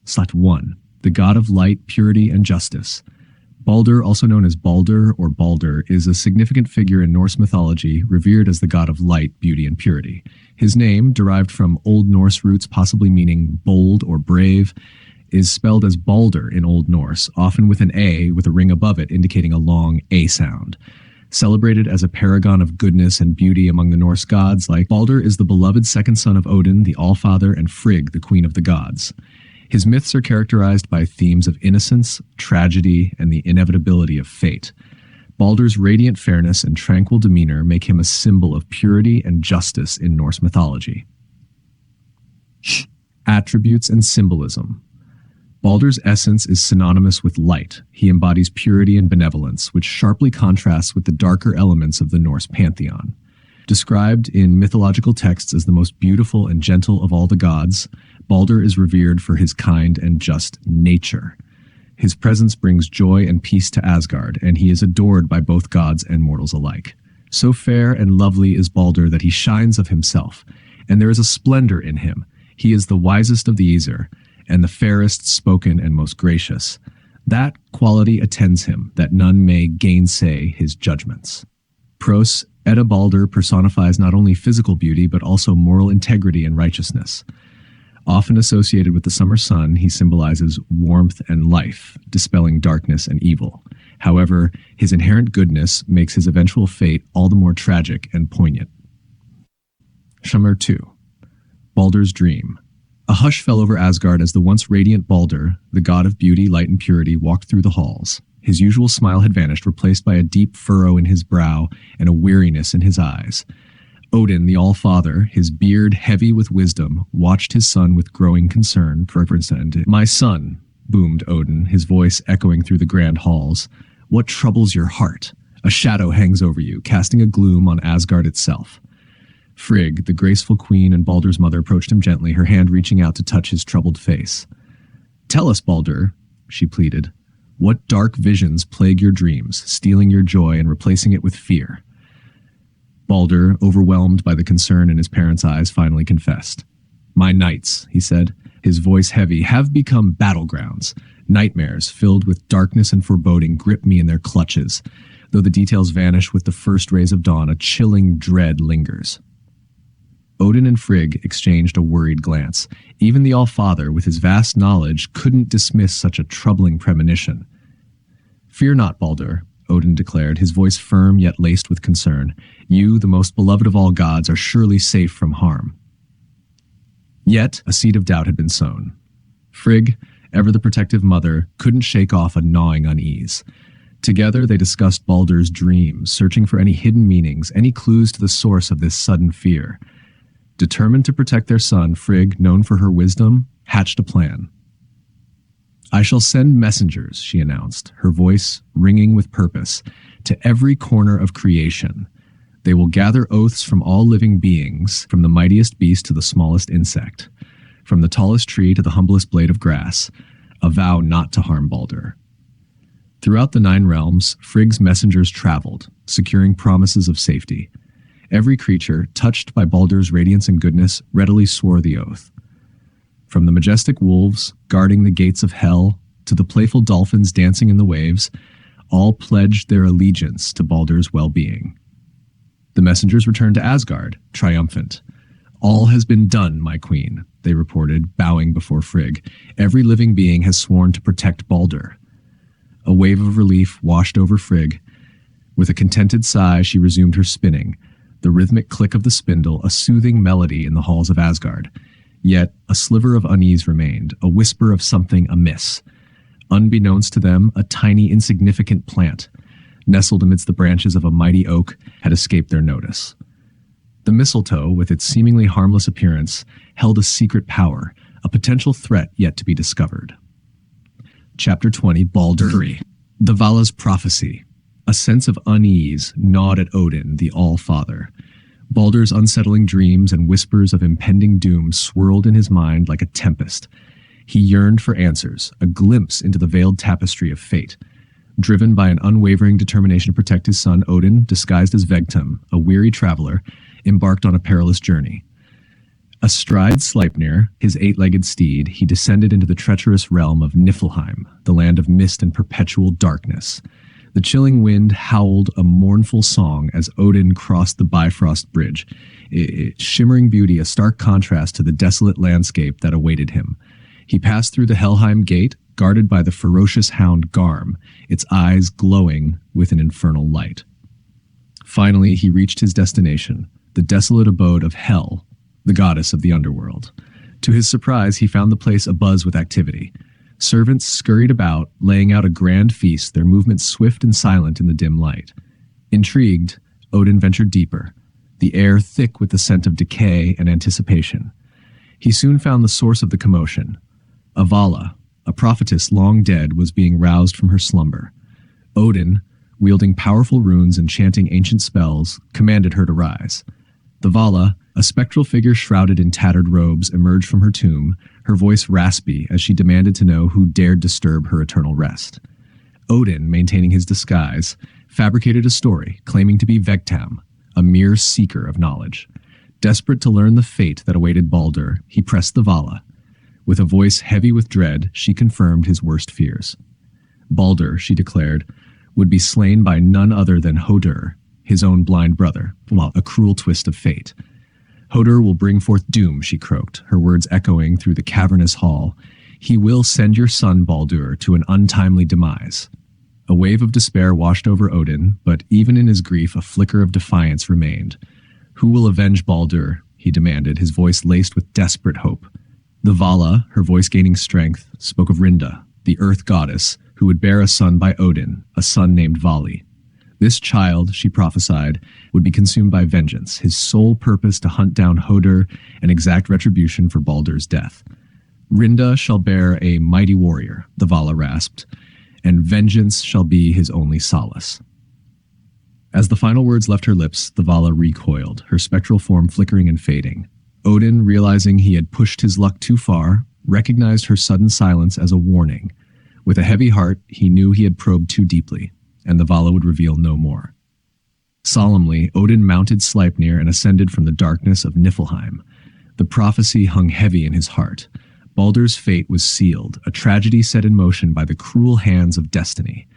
Select 1. The god of light, purity, and justice. Baldur, also known as Baldur or Baldur, is a significant figure in Norse mythology, revered as the god of light, beauty, and purity. His name, derived from Old Norse roots possibly meaning bold or brave, is spelled as Baldur in Old Norse, often with an A with a ring above it indicating a long A sound. Celebrated as a paragon of goodness and beauty among the Norse gods, Baldur is the beloved second son of Odin, the Allfather, and Frigg, the queen of the gods. His myths are characterized by themes of innocence, tragedy, and the inevitability of fate. Baldur's radiant fairness and tranquil demeanor make him a symbol of purity and justice in Norse mythology. Attributes and symbolism. Baldur's essence is synonymous with light. He embodies purity and benevolence, which sharply contrasts with the darker elements of the Norse pantheon. Described in mythological texts as the most beautiful and gentle of all the gods, Baldur is revered for his kind and just nature. His presence brings joy and peace to Asgard, and he is adored by both gods and mortals alike. So fair and lovely is Baldur that he shines of himself, and there is a splendor in him. He is the wisest of the Aesir, and the fairest spoken and most gracious. That quality attends him, that none may gainsay his judgments. Pros, Edda Baldur personifies not only physical beauty, but also moral integrity and righteousness. Often associated with the summer sun, he symbolizes warmth and life, dispelling darkness and evil. However, his inherent goodness makes his eventual fate all the more tragic and poignant. Summer 2. Baldur's Dream. A hush fell over Asgard as the once radiant Baldur, the god of beauty, light, and purity, walked through the halls. His usual smile had vanished, replaced by a deep furrow in his brow and a weariness in his eyes. Odin, the All-Father, his beard heavy with wisdom, watched his son with growing concern. "My son," boomed Odin, his voice echoing through the grand halls, "what troubles your heart? A shadow hangs over you, casting a gloom on Asgard itself." Frigg, the graceful queen and Baldur's mother, approached him gently, her hand reaching out to touch his troubled face. "Tell us, Baldur," she pleaded. "What dark visions plague your dreams, stealing your joy and replacing it with fear?" Baldur, overwhelmed by the concern in his parents' eyes, finally confessed. "My nights," he said, his voice heavy, "have become battlegrounds. Nightmares filled with darkness and foreboding grip me in their clutches. Though the details vanish with the first rays of dawn, a chilling dread lingers." Odin and Frigg exchanged a worried glance. Even the All-Father, with his vast knowledge, couldn't dismiss such a troubling premonition. "Fear not, Baldur," Odin declared, his voice firm yet laced with concern. "You, the most beloved of all gods, are surely safe from harm." Yet, a seed of doubt had been sown. Frigg, ever the protective mother, couldn't shake off a gnawing unease. Together, they discussed Baldur's dream, searching for any hidden meanings, any clues to the source of this sudden fear. Determined to protect their son, Frigg, known for her wisdom, hatched a plan. "I shall send messengers," she announced, her voice ringing with purpose, "to every corner of creation. They will gather oaths from all living beings, from the mightiest beast to the smallest insect, from the tallest tree to the humblest blade of grass, a vow not to harm Baldur." Throughout the 9 realms, Frigg's messengers traveled, securing promises of safety. Every creature, touched by Baldur's radiance and goodness, readily swore the oath. From the majestic wolves, guarding the gates of hell, to the playful dolphins dancing in the waves, all pledged their allegiance to Baldur's well-being. The messengers returned to Asgard, triumphant. "All has been done, my queen," they reported, bowing before Frigg. "Every living being has sworn to protect Baldur." A wave of relief washed over Frigg. With a contented sigh, she resumed her spinning, the rhythmic click of the spindle a soothing melody in the halls of Asgard. Yet a sliver of unease remained, a whisper of something amiss. Unbeknownst to them, a tiny, insignificant plant, nestled amidst the branches of a mighty oak, had escaped their notice. The mistletoe, with its seemingly harmless appearance, held a secret power, a potential threat yet to be discovered. Chapter 20, Baldur 3. The Vala's Prophecy. A sense of unease gnawed at Odin, the All-Father. Baldur's unsettling dreams and whispers of impending doom swirled in his mind like a tempest. He yearned for answers, a glimpse into the veiled tapestry of fate. Driven by an unwavering determination to protect his son, Odin, disguised as Vegtam, a weary traveler, embarked on a perilous journey. Astride Sleipnir, his eight-legged steed, he descended into the treacherous realm of Niflheim, the land of mist and perpetual darkness. The chilling wind howled a mournful song as Odin crossed the Bifrost Bridge, its shimmering beauty a stark contrast to the desolate landscape that awaited him. He passed through the Helheim Gate, guarded by the ferocious hound Garm, its eyes glowing with an infernal light. Finally, he reached his destination, the desolate abode of Hel, the goddess of the underworld. To his surprise, he found the place abuzz with activity. Servants scurried about, laying out a grand feast, their movements swift and silent in the dim light. Intrigued, Odin ventured deeper, the air thick with the scent of decay and anticipation. He soon found the source of the commotion. Avala, a prophetess long dead, was being roused from her slumber. Odin, wielding powerful runes and chanting ancient spells, commanded her to rise. The Vala, a spectral figure shrouded in tattered robes, emerged from her tomb, her voice raspy as she demanded to know who dared disturb her eternal rest. Odin, maintaining his disguise, fabricated a story, claiming to be Vegtam, a mere seeker of knowledge. Desperate to learn the fate that awaited Baldur, he pressed the Vala. With a voice heavy with dread, she confirmed his worst fears. Baldur, she declared, would be slain by none other than Hodur, his own blind brother, a cruel twist of fate. Hodur will bring forth doom, she croaked, her words echoing through the cavernous hall. He will send your son, Baldur, to an untimely demise. A wave of despair washed over Odin, but even in his grief a flicker of defiance remained. Who will avenge Baldur? He demanded, his voice laced with desperate hope. The Vala, her voice gaining strength, spoke of Rinda, the earth goddess, who would bear a son by Odin, a son named Vali. This child, she prophesied, would be consumed by vengeance, his sole purpose to hunt down Hodur and exact retribution for Baldur's death. Rinda shall bear a mighty warrior, the Vala rasped, and vengeance shall be his only solace. As the final words left her lips, the Vala recoiled, her spectral form flickering and fading. Odin, realizing he had pushed his luck too far, recognized her sudden silence as a warning. With a heavy heart, he knew he had probed too deeply, and the Vala would reveal no more. Solemnly, Odin mounted Sleipnir and ascended from the darkness of Niflheim. The prophecy hung heavy in his heart. Baldur's fate was sealed, a tragedy set in motion by the cruel hands of destiny.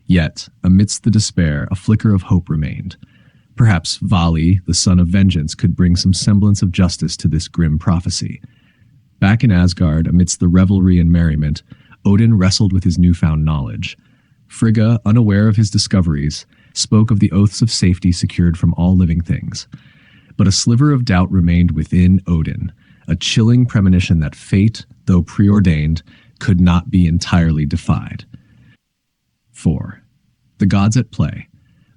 Yet, amidst the despair, a flicker of hope remained. Perhaps Vali, the son of vengeance, could bring some semblance of justice to this grim prophecy. Back in Asgard, amidst the revelry and merriment, Odin wrestled with his newfound knowledge. Frigga, unaware of his discoveries, spoke of the oaths of safety secured from all living things. But a sliver of doubt remained within Odin, a chilling premonition that fate, though preordained, could not be entirely defied. 4. The gods at play.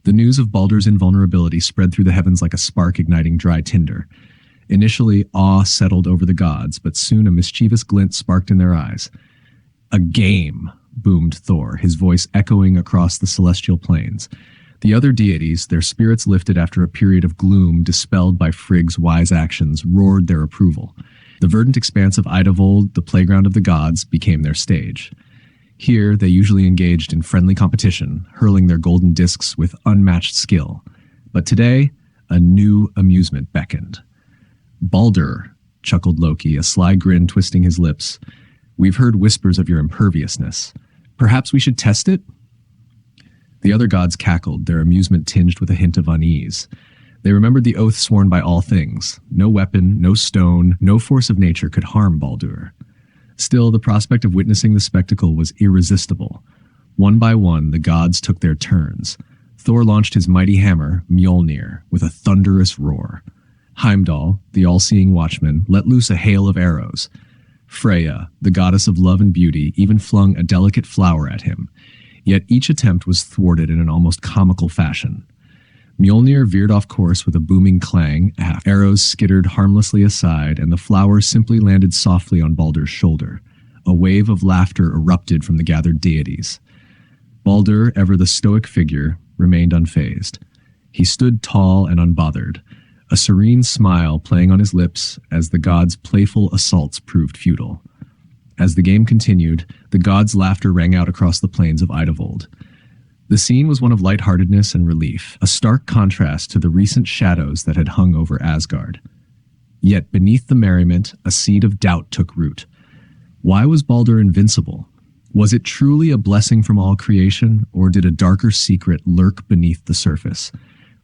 The news of Baldur's invulnerability spread through the heavens like a spark igniting dry tinder. Initially, awe settled over the gods, but soon a mischievous glint sparked in their eyes. "A game," boomed Thor, his voice echoing across the celestial plains. The other deities, their spirits lifted after a period of gloom dispelled by Frigg's wise actions, roared their approval. The verdant expanse of Idavold, the playground of the gods, became their stage. Here, they usually engaged in friendly competition, hurling their golden discs with unmatched skill. But today, a new amusement beckoned. "Baldur," chuckled Loki, a sly grin twisting his lips. "We've heard whispers of your imperviousness. Perhaps we should test it?" The other gods cackled, their amusement tinged with a hint of unease. They remembered the oath sworn by all things. No weapon, no stone, no force of nature could harm Baldur. Still, the prospect of witnessing the spectacle was irresistible. One by one, the gods took their turns. Thor launched his mighty hammer, Mjolnir, with a thunderous roar. Heimdall, the all-seeing watchman, let loose a hail of arrows. Freya, the goddess of love and beauty, even flung a delicate flower at him. Yet each attempt was thwarted in an almost comical fashion. Mjolnir veered off course with a booming clang, arrows skittered harmlessly aside, and the flower simply landed softly on Baldur's shoulder. A wave of laughter erupted from the gathered deities. Baldur, ever the stoic figure, remained unfazed. He stood tall and unbothered, a serene smile playing on his lips as the gods' playful assaults proved futile. As the game continued, the gods' laughter rang out across the plains of Idavold. The scene was one of lightheartedness and relief, a stark contrast to the recent shadows that had hung over Asgard. Yet beneath the merriment, a seed of doubt took root. Why was Baldur invincible? Was it truly a blessing from all creation, or did a darker secret lurk beneath the surface?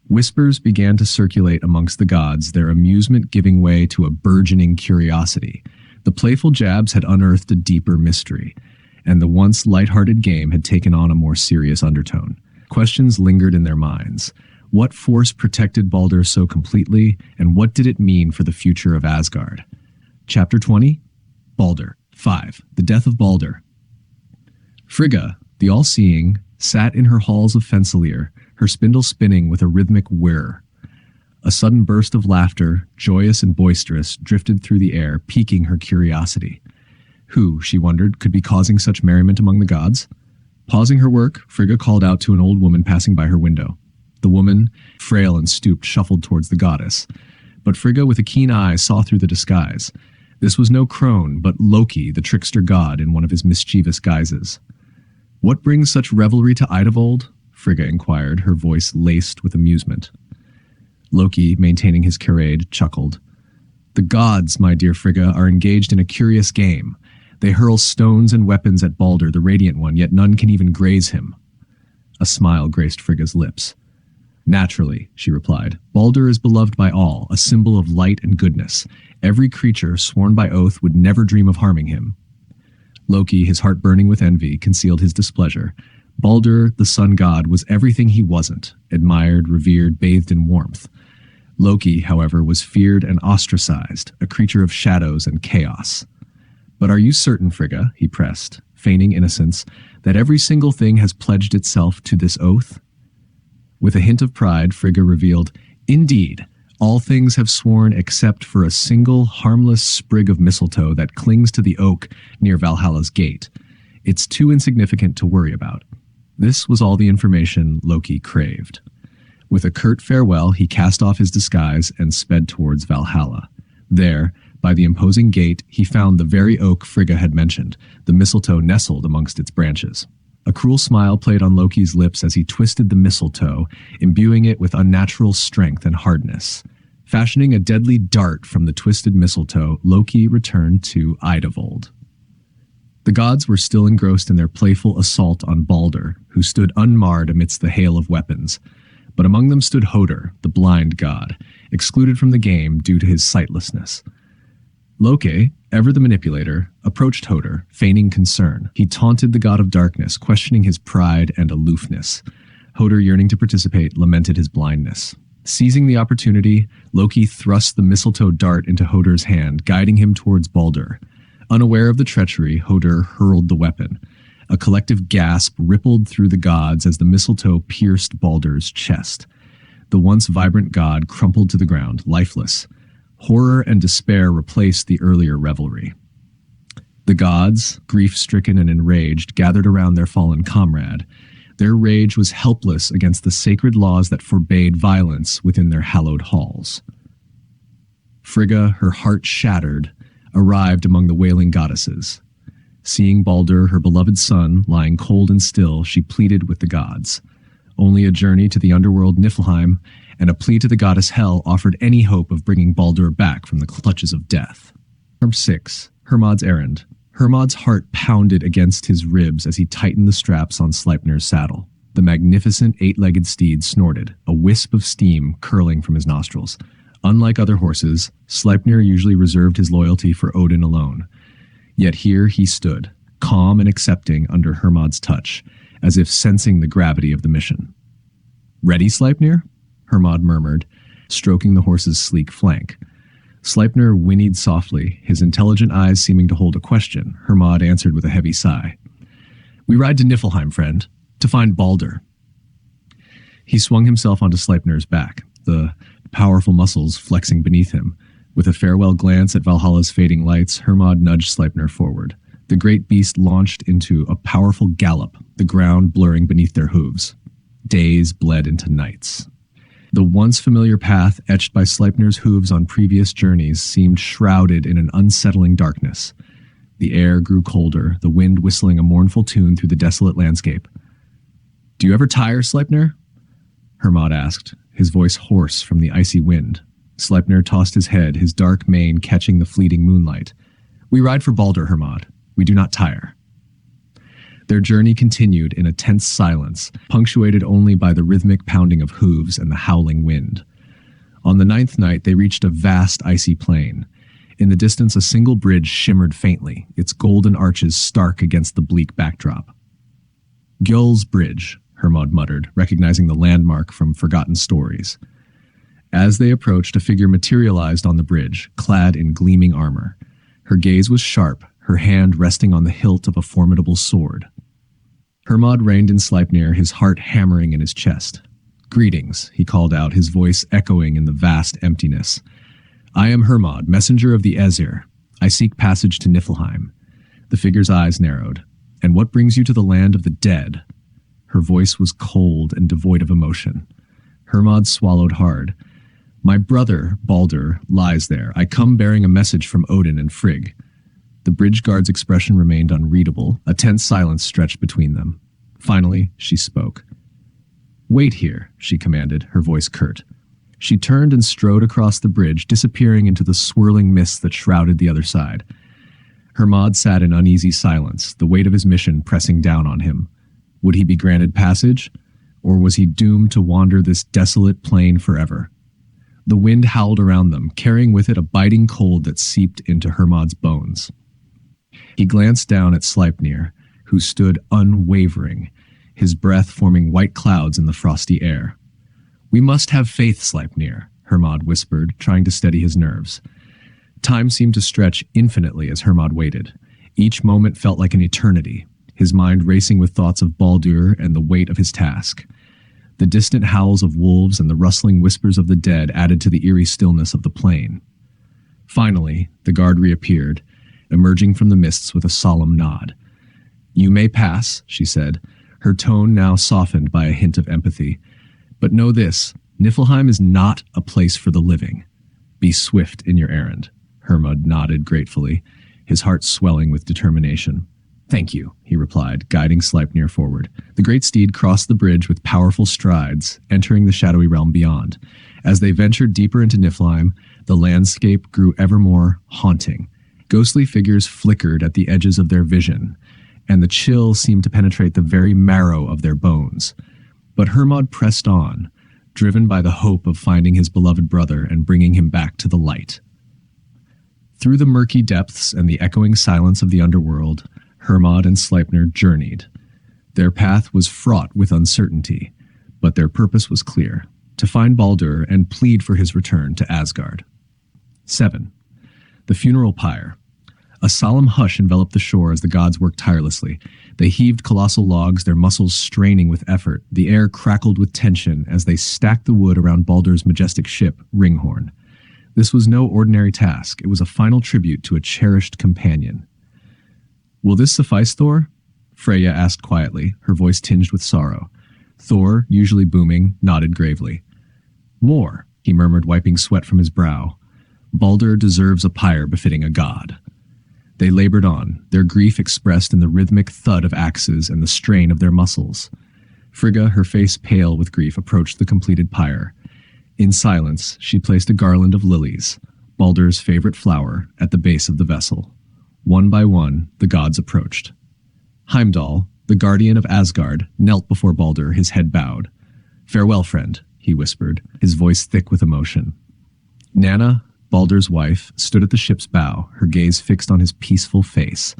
Whispers began to circulate amongst the gods, their amusement giving way to a burgeoning curiosity. The playful jabs had unearthed a deeper mystery, and the once light-hearted game had taken on a more serious undertone. Questions lingered in their minds. What force protected Baldur so completely, and what did it mean for the future of Asgard? Chapter 20? Baldur. 5. The Death of Baldur. Frigga, the all-seeing, sat in her halls of Fensalir, her spindle spinning with a rhythmic whir. A sudden burst of laughter, joyous and boisterous, drifted through the air, piquing her curiosity. Who, she wondered, could be causing such merriment among the gods? Pausing her work, Frigga called out to an old woman passing by her window. The woman, frail and stooped, shuffled towards the goddess. But Frigga, with a keen eye, saw through the disguise. This was no crone, but Loki, the trickster god, in one of his mischievous guises. "What brings such revelry to Idavold?" Frigga inquired, her voice laced with amusement. Loki, maintaining his charade, chuckled. "The gods, my dear Frigga, are engaged in a curious game. They hurl stones and weapons at Baldur, the Radiant One, yet none can even graze him." A smile graced Frigga's lips. "Naturally," she replied. "Baldur is beloved by all, a symbol of light and goodness. Every creature, sworn by oath, would never dream of harming him." Loki, his heart burning with envy, concealed his displeasure. Baldur, the sun god, was everything he wasn't, admired, revered, bathed in warmth. Loki, however, was feared and ostracized, a creature of shadows and chaos. "But are you certain, Frigga," he pressed, feigning innocence, "that every single thing has pledged itself to this oath?" With a hint of pride, Frigga revealed, "Indeed, all things have sworn except for a single, harmless sprig of mistletoe that clings to the oak near Valhalla's gate. It's too insignificant to worry about." This was all the information Loki craved. With a curt farewell, he cast off his disguise and sped towards Valhalla. There, by the imposing gate, he found the very oak Frigga had mentioned, the mistletoe nestled amongst its branches. A cruel smile played on Loki's lips as he twisted the mistletoe, imbuing it with unnatural strength and hardness. Fashioning a deadly dart from the twisted mistletoe, Loki returned to Idavold. The gods were still engrossed in their playful assault on Baldur, who stood unmarred amidst the hail of weapons. But among them stood Hoder, the blind god, excluded from the game due to his sightlessness. Loki, ever the manipulator, approached Hoder, feigning concern. He taunted the god of darkness, questioning his pride and aloofness. Hoder, yearning to participate, lamented his blindness. Seizing the opportunity, Loki thrust the mistletoe dart into Hoder's hand, guiding him towards Baldur. Unaware of the treachery, Hoder hurled the weapon. A collective gasp rippled through the gods as the mistletoe pierced Baldur's chest. The once vibrant god crumpled to the ground, lifeless. Horror and despair replaced the earlier revelry. The gods, grief-stricken and enraged, gathered around their fallen comrade. Their rage was helpless against the sacred laws that forbade violence within their hallowed halls. Frigga, her heart shattered, arrived among the wailing goddesses. Seeing Baldur, her beloved son, lying cold and still, she pleaded with the gods. Only a journey to the underworld Niflheim and a plea to the goddess Hel offered any hope of bringing Baldur back from the clutches of death. 6. Hermod's Errand. Hermod's heart pounded against his ribs as he tightened the straps on Sleipnir's saddle. The magnificent eight-legged steed snorted, a wisp of steam curling from his nostrils. Unlike other horses, Sleipnir usually reserved his loyalty for Odin alone. Yet here he stood, calm and accepting under Hermod's touch, as if sensing the gravity of the mission. "Ready, Sleipnir?" Hermod murmured, stroking the horse's sleek flank. Sleipnir whinnied softly, his intelligent eyes seeming to hold a question. Hermod answered with a heavy sigh. "We ride to Niflheim, friend, to find Baldur." He swung himself onto Sleipnir's back, the powerful muscles flexing beneath him. With a farewell glance at Valhalla's fading lights, Hermod nudged Sleipnir forward. The great beast launched into a powerful gallop, the ground blurring beneath their hooves. Days bled into nights. The once familiar path etched by Sleipnir's hooves on previous journeys seemed shrouded in an unsettling darkness. The air grew colder, the wind whistling a mournful tune through the desolate landscape. "Do you ever tire, Sleipnir?" Hermod asked, his voice hoarse from the icy wind. Sleipnir tossed his head, his dark mane catching the fleeting moonlight. We ride for Baldur, Hermod. We do not tire. Their journey continued in a tense silence, punctuated only by the rhythmic pounding of hooves and the howling wind. On the 9th night, they reached a vast icy plain. In the distance, a single bridge shimmered faintly, its golden arches stark against the bleak backdrop. Gjöll's Bridge, Hermod muttered, recognizing the landmark from forgotten stories. As they approached, a figure materialized on the bridge, clad in gleaming armor. Her gaze was sharp, her hand resting on the hilt of a formidable sword. Hermod reined in Sleipnir, his heart hammering in his chest. Greetings, he called out, his voice echoing in the vast emptiness. I am Hermod, messenger of the Aesir. I seek passage to Niflheim. The figure's eyes narrowed. And what brings you to the land of the dead? Her voice was cold and devoid of emotion. Hermod swallowed hard. My brother, Baldur, lies there. I come bearing a message from Odin and Frigg. The bridge guard's expression remained unreadable. A tense silence stretched between them. Finally, she spoke. Wait here, she commanded, her voice curt. She turned and strode across the bridge, disappearing into the swirling mist that shrouded the other side. Hermod sat in uneasy silence, the weight of his mission pressing down on him. Would he be granted passage, or was he doomed to wander this desolate plain forever? The wind howled around them, carrying with it a biting cold that seeped into Hermod's bones. He glanced down at Sleipnir, who stood unwavering, his breath forming white clouds in the frosty air. We must have faith, Sleipnir, Hermod whispered, trying to steady his nerves. Time seemed to stretch infinitely as Hermod waited. Each moment felt like an eternity, his mind racing with thoughts of Baldur and the weight of his task. The distant howls of wolves and the rustling whispers of the dead added to the eerie stillness of the plain. Finally, the guard reappeared, emerging from the mists with a solemn nod. You may pass, she said, her tone now softened by a hint of empathy. But know this, Niflheim is not a place for the living. Be swift in your errand. Hermod nodded gratefully, his heart swelling with determination. Thank you, he replied, guiding Sleipnir forward. The great steed crossed the bridge with powerful strides, entering the shadowy realm beyond. As they ventured deeper into Niflheim, the landscape grew ever more haunting. Ghostly figures flickered at the edges of their vision, and the chill seemed to penetrate the very marrow of their bones. But Hermod pressed on, driven by the hope of finding his beloved brother and bringing him back to the light. Through the murky depths and the echoing silence of the underworld, Hermod and Sleipnir journeyed. Their path was fraught with uncertainty, but their purpose was clear, to find Baldur and plead for his return to Asgard. 7. The funeral pyre. A solemn hush enveloped the shore as the gods worked tirelessly. They heaved colossal logs, their muscles straining with effort. The air crackled with tension as they stacked the wood around Baldur's majestic ship, Ringhorn. This was no ordinary task. It was a final tribute to a cherished companion. Will this suffice, Thor? Freya asked quietly, her voice tinged with sorrow. Thor, usually booming, nodded gravely. More, he murmured, wiping sweat from his brow. Baldur deserves a pyre befitting a god. They labored on, their grief expressed in the rhythmic thud of axes and the strain of their muscles. Frigga, her face pale with grief, approached the completed pyre. In silence, she placed a garland of lilies, Baldur's favorite flower, at the base of the vessel. One by one, the gods approached. Heimdall, the guardian of Asgard, knelt before Baldur, his head bowed. Farewell, friend, he whispered, his voice thick with emotion. Nanna, Baldur's wife, stood at the ship's bow, her gaze fixed on his peaceful face.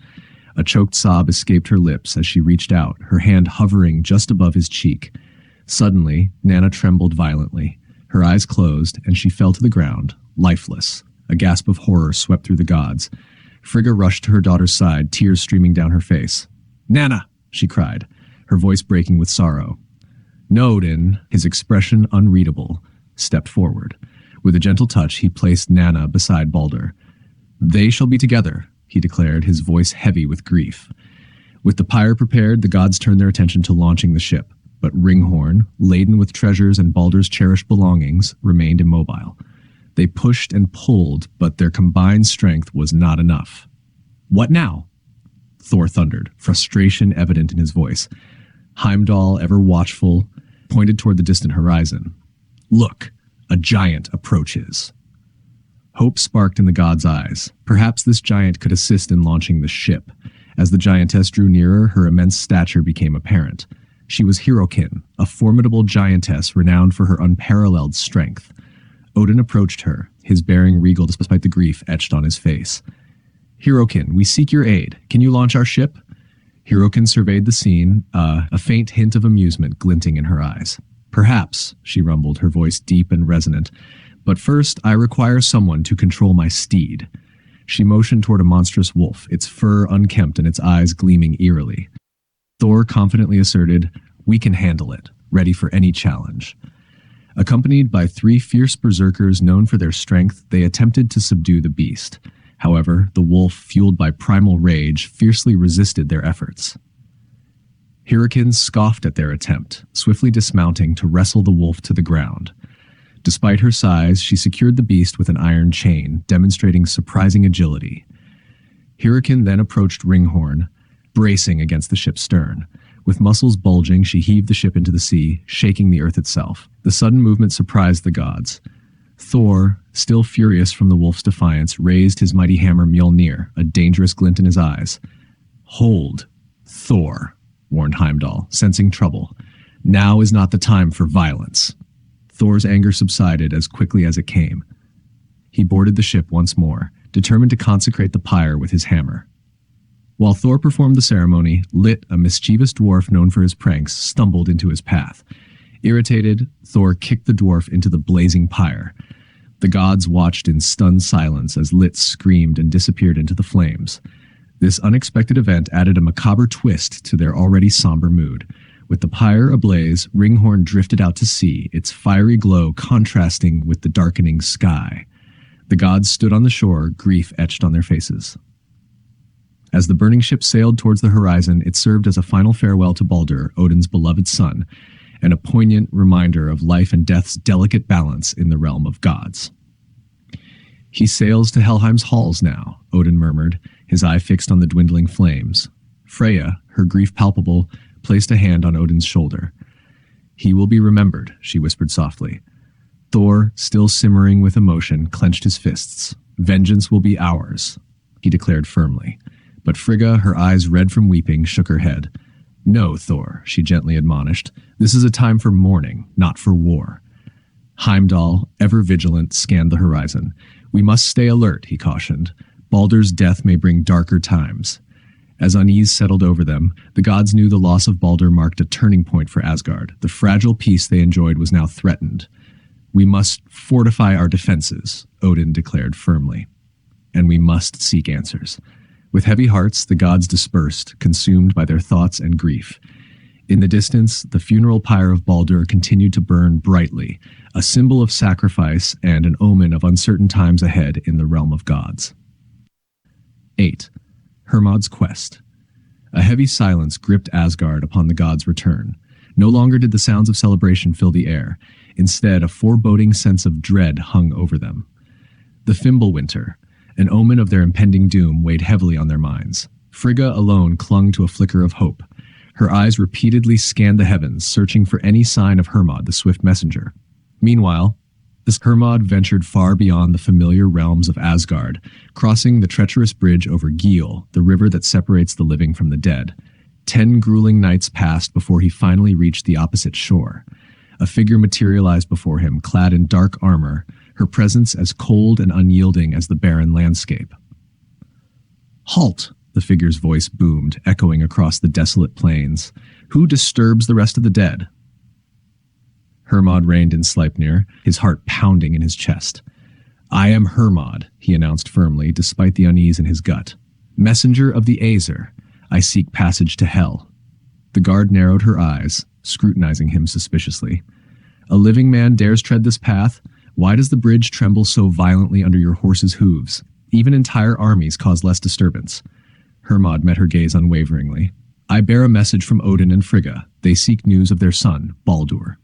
A choked sob escaped her lips as she reached out, her hand hovering just above his cheek. Suddenly, Nanna trembled violently. Her eyes closed, and she fell to the ground, lifeless. A gasp of horror swept through the gods. Frigga rushed to her daughter's side, tears streaming down her face. Nanna, she cried, her voice breaking with sorrow. Odin, his expression unreadable, stepped forward. With a gentle touch, he placed Nanna beside Baldur. They shall be together, he declared, his voice heavy with grief. With the pyre prepared, the gods turned their attention to launching the ship, but Ringhorn, laden with treasures and Baldur's cherished belongings, remained immobile. They pushed and pulled, but their combined strength was not enough. What now? Thor thundered, frustration evident in his voice. Heimdall, ever watchful, pointed toward the distant horizon. Look, a giant approaches. Hope sparked in the god's eyes. Perhaps this giant could assist in launching the ship. As the giantess drew nearer, her immense stature became apparent. She was Hirokin, a formidable giantess renowned for her unparalleled strength. Odin approached her, his bearing regal despite the grief etched on his face. "Hirokin, we seek your aid. Can you launch our ship?" Hirokin surveyed the scene, a faint hint of amusement glinting in her eyes. "Perhaps," she rumbled, her voice deep and resonant. "But first, I require someone to control my steed." She motioned toward a monstrous wolf, its fur unkempt and its eyes gleaming eerily. Thor confidently asserted, "We can handle it, ready for any challenge." Accompanied by 3 fierce berserkers known for their strength, they attempted to subdue the beast. However, the wolf, fueled by primal rage, fiercely resisted their efforts. Hirokin scoffed at their attempt, swiftly dismounting to wrestle the wolf to the ground. Despite her size, she secured the beast with an iron chain, demonstrating surprising agility. Hirokin then approached Ringhorn, bracing against the ship's stern. With muscles bulging, she heaved the ship into the sea, shaking the earth itself. The sudden movement surprised the gods. Thor, still furious from the wolf's defiance, raised his mighty hammer Mjolnir, a dangerous glint in his eyes. "Hold, Thor," warned Heimdall, sensing trouble. "Now is not the time for violence." Thor's anger subsided as quickly as it came. He boarded the ship once more, determined to consecrate the pyre with his hammer. While Thor performed the ceremony, Lit, a mischievous dwarf known for his pranks, stumbled into his path. Irritated, Thor kicked the dwarf into the blazing pyre. The gods watched in stunned silence as Lit screamed and disappeared into the flames. This unexpected event added a macabre twist to their already somber mood. With the pyre ablaze, Ringhorn drifted out to sea, its fiery glow contrasting with the darkening sky. The gods stood on the shore, grief etched on their faces. As the burning ship sailed towards the horizon, it served as a final farewell to Baldur, Odin's beloved son, and a poignant reminder of life and death's delicate balance in the realm of gods. "He sails to Helheim's halls now," Odin murmured, his eye fixed on the dwindling flames. Freya, her grief palpable, placed a hand on Odin's shoulder. "He will be remembered," she whispered softly. Thor, still simmering with emotion, clenched his fists. "Vengeance will be ours," he declared firmly. But Frigga, her eyes red from weeping, shook her head. "No, Thor," she gently admonished. "This is a time for mourning, not for war." Heimdall, ever vigilant, scanned the horizon. "We must stay alert," he cautioned. "Baldur's death may bring darker times." As unease settled over them, the gods knew the loss of Baldur marked a turning point for Asgard. The fragile peace they enjoyed was now threatened. "We must fortify our defenses," Odin declared firmly. "And we must seek answers." With heavy hearts, the gods dispersed, consumed by their thoughts and grief. In the distance, the funeral pyre of Baldur continued to burn brightly, a symbol of sacrifice and an omen of uncertain times ahead in the realm of gods. 8. Hermod's Quest. A heavy silence gripped Asgard upon the gods' return. No longer did the sounds of celebration fill the air. Instead, a foreboding sense of dread hung over them. The Fimbulwinter, an omen of their impending doom, weighed heavily on their minds. Frigga alone clung to a flicker of hope. Her eyes repeatedly scanned the heavens, searching for any sign of Hermod, the swift messenger. Meanwhile, this Hermod ventured far beyond the familiar realms of Asgard, crossing the treacherous bridge over Gil, the river that separates the living from the dead. 10 grueling nights passed before he finally reached the opposite shore. A figure materialized before him, clad in dark armor, her presence as cold and unyielding as the barren landscape. "Halt!" the figure's voice boomed, echoing across the desolate plains. "Who disturbs the rest of the dead?" Hermod reigned in Sleipnir, his heart pounding in his chest. "I am Hermod," he announced firmly, despite the unease in his gut. "Messenger of the Aesir, I seek passage to Hel." The guard narrowed her eyes, scrutinizing him suspiciously. "A living man dares tread this path? Why does the bridge tremble so violently under your horse's hooves? Even entire armies cause less disturbance." Hermod met her gaze unwaveringly. "I bear a message from Odin and Frigga. They seek news of their son, Baldur."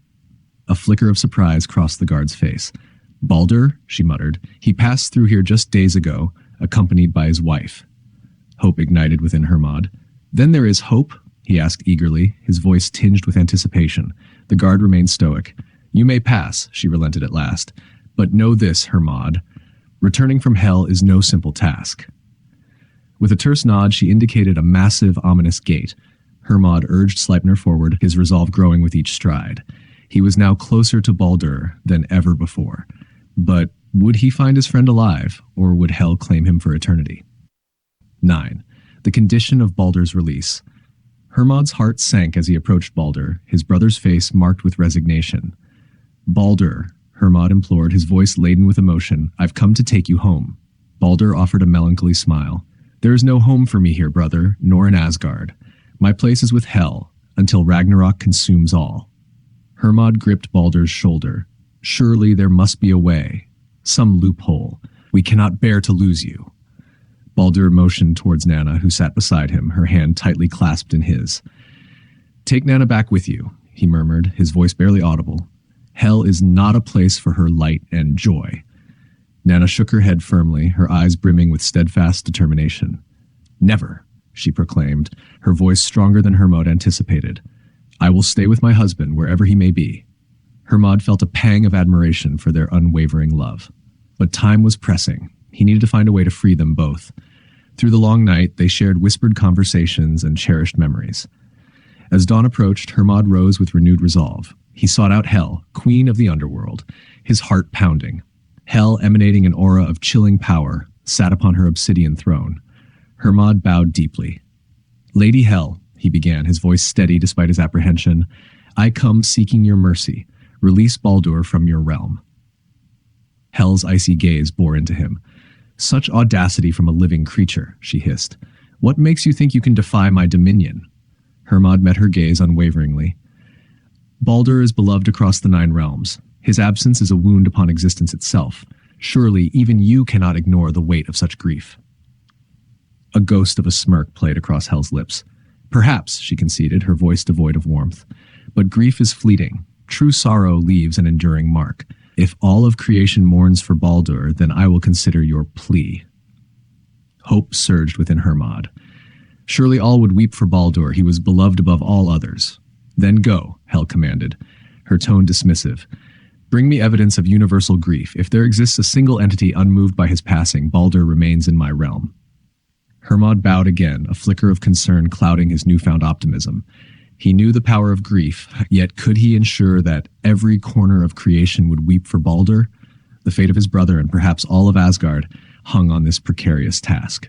A flicker of surprise crossed the guard's face. "Baldur?" she muttered. "He passed through here just days ago, accompanied by his wife." Hope ignited within Hermod. "Then there is hope?" he asked eagerly, his voice tinged with anticipation. The guard remained stoic. "You may pass," she relented at last. "But know this, Hermod. Returning from hell is no simple task. With a terse nod, she indicated a massive, ominous gate. Hermod urged Sleipnir forward, his resolve growing with each stride. He was now closer to Baldur than ever before. But would he find his friend alive, or would hell claim him for eternity? 9. The condition of Baldur's release. Hermod's heart sank as he approached Baldur, his brother's face marked with resignation. "Baldur," Hermod implored, his voice laden with emotion, "I've come to take you home." Baldur offered a melancholy smile. "There is no home for me here, brother, nor in Asgard. My place is with Hel, until Ragnarok consumes all." Hermod gripped Baldur's shoulder. "Surely there must be a way. Some loophole. We cannot bear to lose you." Baldur motioned towards Nanna, who sat beside him, her hand tightly clasped in his. "Take Nanna back with you," he murmured, his voice barely audible. "Hell is not a place for her light and joy." Nanna shook her head firmly, her eyes brimming with steadfast determination. "Never," she proclaimed, her voice stronger than Hermod anticipated. "I will stay with my husband wherever he may be." Hermod felt a pang of admiration for their unwavering love. But time was pressing. He needed to find a way to free them both. Through the long night, they shared whispered conversations and cherished memories. As dawn approached, Hermod rose with renewed resolve. He sought out Hel, queen of the underworld, his heart pounding. Hel, emanating an aura of chilling power, sat upon her obsidian throne. Hermod bowed deeply. "Lady Hel," he began, his voice steady despite his apprehension, "I come seeking your mercy. Release Baldur from your realm." Hel's icy gaze bore into him. "Such audacity from a living creature," she hissed. "What makes you think you can defy my dominion?" Hermod met her gaze unwaveringly. "Baldur is beloved across the 9 realms. His absence is a wound upon existence itself. Surely even you cannot ignore the weight of such grief." A ghost of a smirk played across Hel's lips. "Perhaps," she conceded, her voice devoid of warmth. "But grief is fleeting. True sorrow leaves an enduring mark. If all of creation mourns for Baldur, then I will consider your plea." Hope surged within Hermod. Surely all would weep for Baldur, he was beloved above all others. "Then go," Hel commanded, her tone dismissive. "Bring me evidence of universal grief. If there exists a single entity unmoved by his passing, Baldur remains in my realm." Hermod bowed again, a flicker of concern clouding his newfound optimism. He knew the power of grief, yet could he ensure that every corner of creation would weep for Baldur? The fate of his brother and perhaps all of Asgard hung on this precarious task.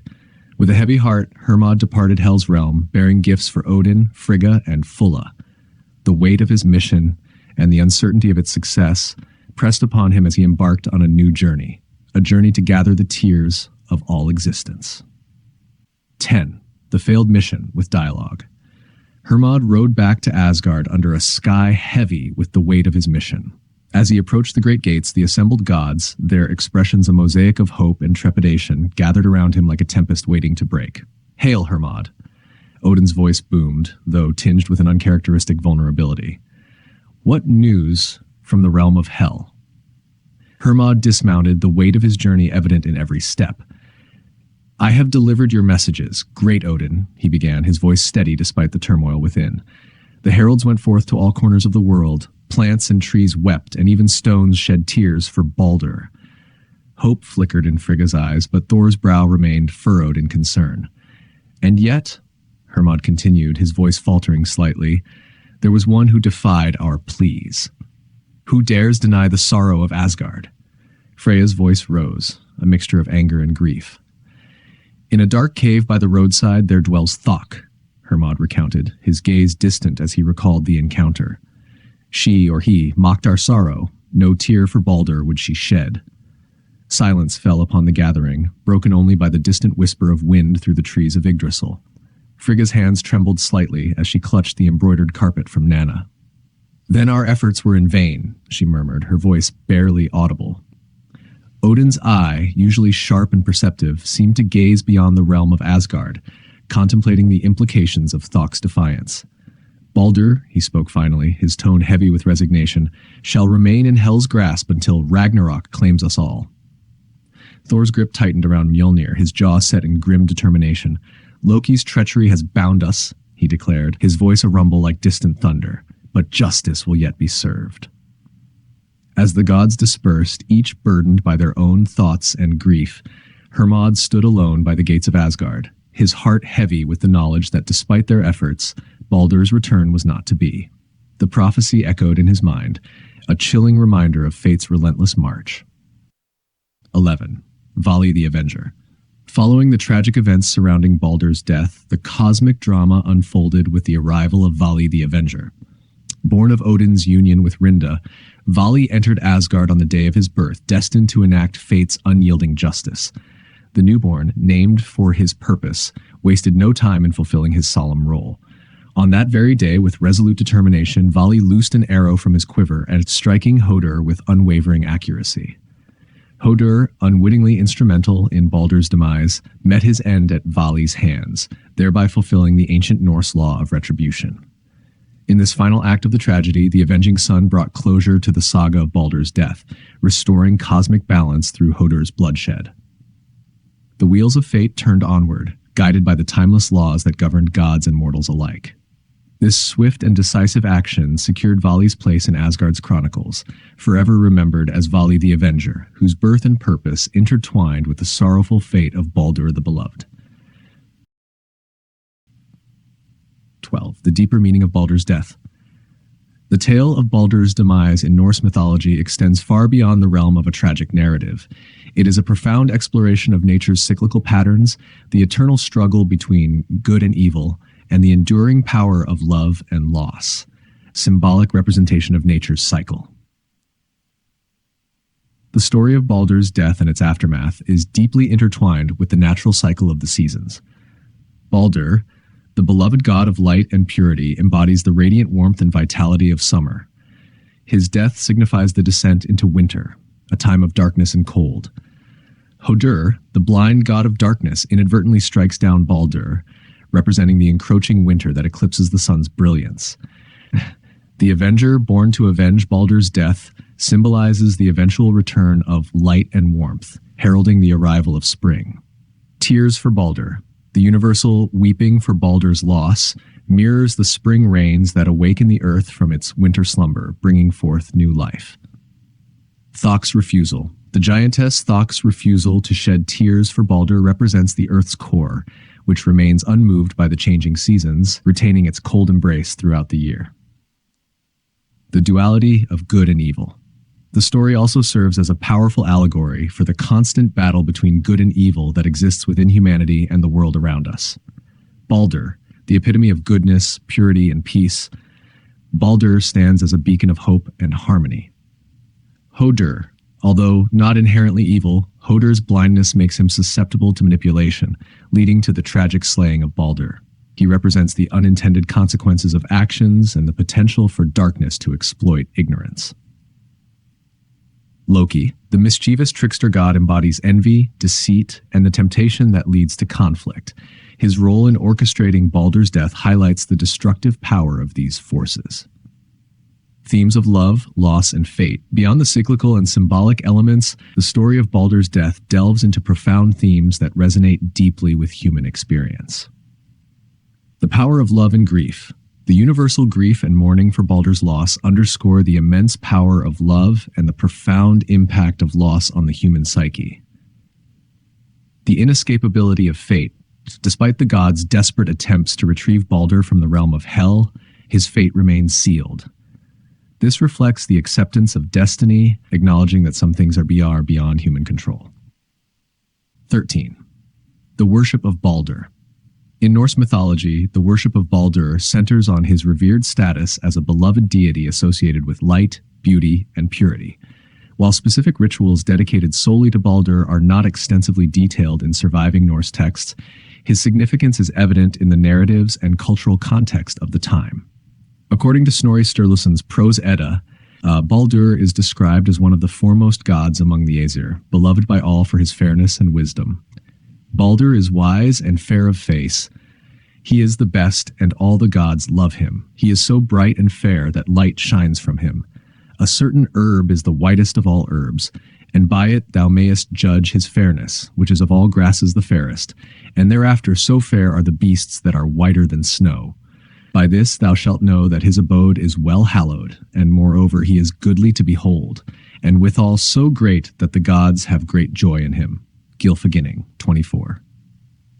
With a heavy heart, Hermod departed Hel's realm, bearing gifts for Odin, Frigga, and Fulla. The weight of his mission and the uncertainty of its success pressed upon him as he embarked on a new journey, a journey to gather the tears of all existence. 10. The failed mission with dialogue. Hermod rode back to Asgard under a sky heavy with the weight of his mission. As he approached the great gates, the assembled gods, their expressions a mosaic of hope and trepidation, gathered around him like a tempest waiting to break. "Hail, Hermod!" Odin's voice boomed, though tinged with an uncharacteristic vulnerability. "What news from the realm of Hel?" Hermod dismounted, the weight of his journey evident in every step. "I have delivered your messages, great Odin," he began, his voice steady despite the turmoil within. "The heralds went forth to all corners of the world. Plants and trees wept, and even stones shed tears for Baldur." Hope flickered in Frigga's eyes, but Thor's brow remained furrowed in concern. "And yet," Hermod continued, his voice faltering slightly, "there was one who defied our pleas. Who dares deny the sorrow of Asgard?" Freya's voice rose, a mixture of anger and grief. "In a dark cave by the roadside there dwells Thok," Hermod recounted, his gaze distant as he recalled the encounter. "She, or he, mocked our sorrow. No tear for Baldur would she shed." Silence fell upon the gathering, broken only by the distant whisper of wind through the trees of Yggdrasil. Frigga's hands trembled slightly as she clutched the embroidered carpet from Nanna. "Then our efforts were in vain," she murmured, her voice barely audible. Odin's eye, usually sharp and perceptive, seemed to gaze beyond the realm of Asgard, contemplating the implications of Thok's defiance. "Baldur," he spoke finally, his tone heavy with resignation, "shall remain in Hel's grasp until Ragnarok claims us all." Thor's grip tightened around Mjolnir, his jaw set in grim determination. "Loki's treachery has bound us," he declared, his voice a rumble like distant thunder. "But justice will yet be served." As the gods dispersed, each burdened by their own thoughts and grief, Hermod stood alone by the gates of Asgard, his heart heavy with the knowledge that despite their efforts, Baldur's return was not to be. The prophecy echoed in his mind, a chilling reminder of fate's relentless march. 11. Vali the Avenger. Following the tragic events surrounding Baldur's death, the cosmic drama unfolded with the arrival of Vali the Avenger. Born of Odin's union with Rinda, Vali entered Asgard on the day of his birth, destined to enact fate's unyielding justice. The newborn, named for his purpose, wasted no time in fulfilling his solemn role. On that very day, with resolute determination, Vali loosed an arrow from his quiver and striking Hodur with unwavering accuracy. Hodur, unwittingly instrumental in Baldur's demise, met his end at Vali's hands, thereby fulfilling the ancient Norse law of retribution. In this final act of the tragedy, the avenging sun brought closure to the saga of Baldur's death, restoring cosmic balance through Hodur's bloodshed. The wheels of fate turned onward, guided by the timeless laws that governed gods and mortals alike. This swift and decisive action secured Vali's place in Asgard's chronicles, forever remembered as Vali the Avenger, whose birth and purpose intertwined with the sorrowful fate of Baldur the Beloved. 12. The deeper meaning of Baldur's death. The tale of Baldur's demise in Norse mythology extends far beyond the realm of a tragic narrative. It is a profound exploration of nature's cyclical patterns, the eternal struggle between good and evil, and the enduring power of love and loss, symbolic representation of nature's cycle. The story of Baldur's death and its aftermath is deeply intertwined with the natural cycle of the seasons. Baldur, the beloved god of light and purity, embodies the radiant warmth and vitality of summer. His death signifies the descent into winter, a time of darkness and cold. Hodur, the blind god of darkness, inadvertently strikes down Baldur, representing the encroaching winter that eclipses the sun's brilliance. The Avenger, born to avenge Baldur's death, symbolizes the eventual return of light and warmth, heralding the arrival of spring. Tears for Baldur, the universal weeping for Baldur's loss, mirrors the spring rains that awaken the earth from its winter slumber, bringing forth new life. Thok's refusal. The giantess Thok's refusal to shed tears for Baldur represents the earth's core, which remains unmoved by the changing seasons, retaining its cold embrace throughout the year. The duality of good and evil. The story also serves as a powerful allegory for the constant battle between good and evil that exists within humanity and the world around us. Baldur, the epitome of goodness, purity, and peace. Baldur stands as a beacon of hope and harmony. Hodur, although not inherently evil, Hodur's blindness makes him susceptible to manipulation, leading to the tragic slaying of Baldur. He represents the unintended consequences of actions and the potential for darkness to exploit ignorance. Loki, the mischievous trickster god, embodies envy, deceit, and the temptation that leads to conflict. His role in orchestrating Baldur's death highlights the destructive power of these forces. Themes of love, loss, and fate. Beyond the cyclical and symbolic elements, the story of Baldur's death delves into profound themes that resonate deeply with human experience. The power of love and grief. The universal grief and mourning for Baldur's loss underscore the immense power of love and the profound impact of loss on the human psyche. The inescapability of fate. Despite the gods' desperate attempts to retrieve Baldur from the realm of hell, his fate remains sealed. This reflects the acceptance of destiny, acknowledging that some things are beyond human control. 13. The worship of Baldur. In Norse mythology, the worship of Baldur centers on his revered status as a beloved deity associated with light, beauty, and purity. While specific rituals dedicated solely to Baldur are not extensively detailed in surviving Norse texts, his significance is evident in the narratives and cultural context of the time. According to Snorri Sturluson's Prose Edda, Baldur is described as one of the foremost gods among the Aesir, beloved by all for his fairness and wisdom. Baldur is wise and fair of face. He is the best, and all the gods love him. He is so bright and fair that light shines from him. A certain herb is the whitest of all herbs, and by it thou mayest judge his fairness, which is of all grasses the fairest, and thereafter so fair are the beasts that are whiter than snow. By this thou shalt know that his abode is well hallowed, and moreover he is goodly to behold, and withal so great that the gods have great joy in him. Gylfaginning 24.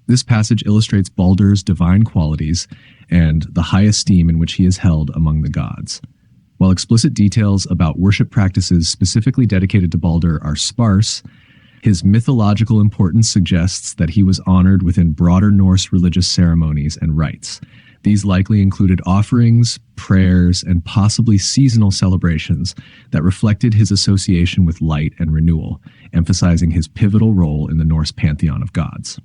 This passage illustrates Baldur's divine qualities and the high esteem in which he is held among the gods. While explicit details about worship practices specifically dedicated to Baldur are sparse, his mythological importance suggests that he was honored within broader Norse religious ceremonies and rites. These likely included offerings, prayers, and possibly seasonal celebrations that reflected his association with light and renewal, emphasizing his pivotal role in the Norse pantheon of gods.